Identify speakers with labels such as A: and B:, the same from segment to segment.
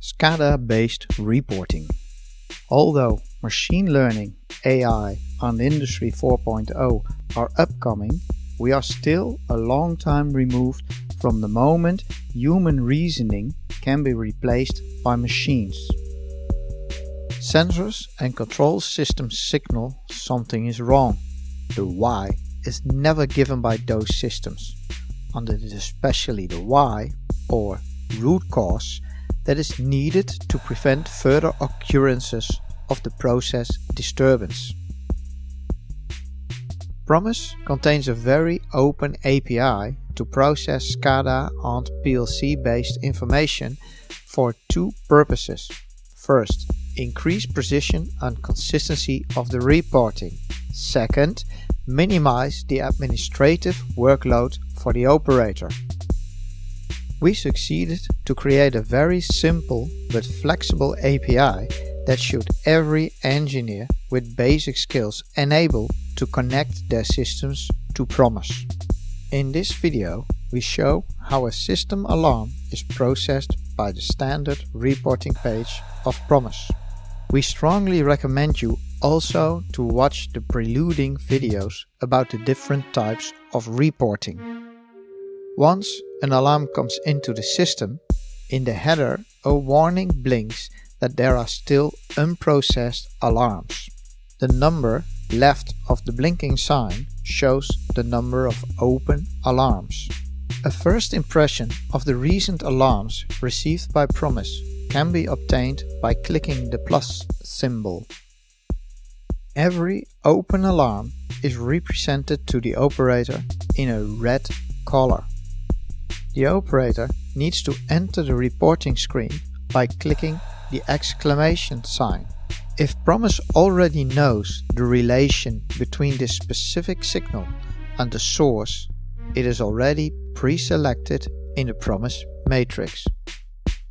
A: SCADA-based reporting. Although machine learning, AI and Industry 4.0 are upcoming, we are still a long time removed from the moment human reasoning can be replaced by machines. Sensors and control systems signal something is wrong. The why is never given by those systems, and it is especially the why, or root cause, that is needed to prevent further occurrences of the process disturbance. ProMISe contains a very open API to process SCADA and PLC based information for two purposes. First, increase precision and consistency of the reporting. Second, minimize the administrative workload for the operator. We succeeded to create a very simple but flexible API that should every engineer with basic skills enable to connect their systems to ProMISe. In this video, we show how a system alarm is processed by the standard reporting page of ProMISe. We strongly recommend you also to watch the preluding videos about the different types of reporting. Once an alarm comes into the system, in the header a warning blinks that there are still unprocessed alarms. The number left of the blinking sign shows the number of open alarms. A first impression of the recent alarms received by ProMISe can be obtained by clicking the plus symbol. Every open alarm is represented to the operator in a red color. The operator needs to enter the reporting screen by clicking the exclamation sign. If ProMISe already knows the relation between this specific signal and the source, it is already pre-selected in the ProMISe matrix.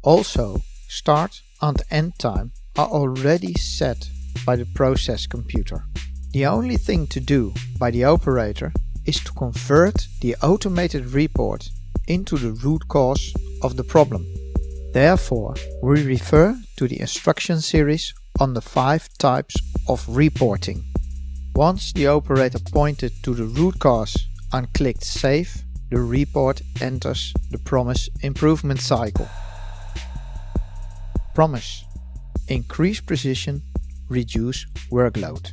A: Also, start and end time are already set by the process computer. The only thing to do by the operator is to convert the automated report into the root cause of the problem. Therefore, we refer to the instruction series on the 5 types of reporting. Once the operator pointed to the root cause and clicked Save, the report enters the ProMISe improvement cycle. ProMISe: increase precision, reduce workload.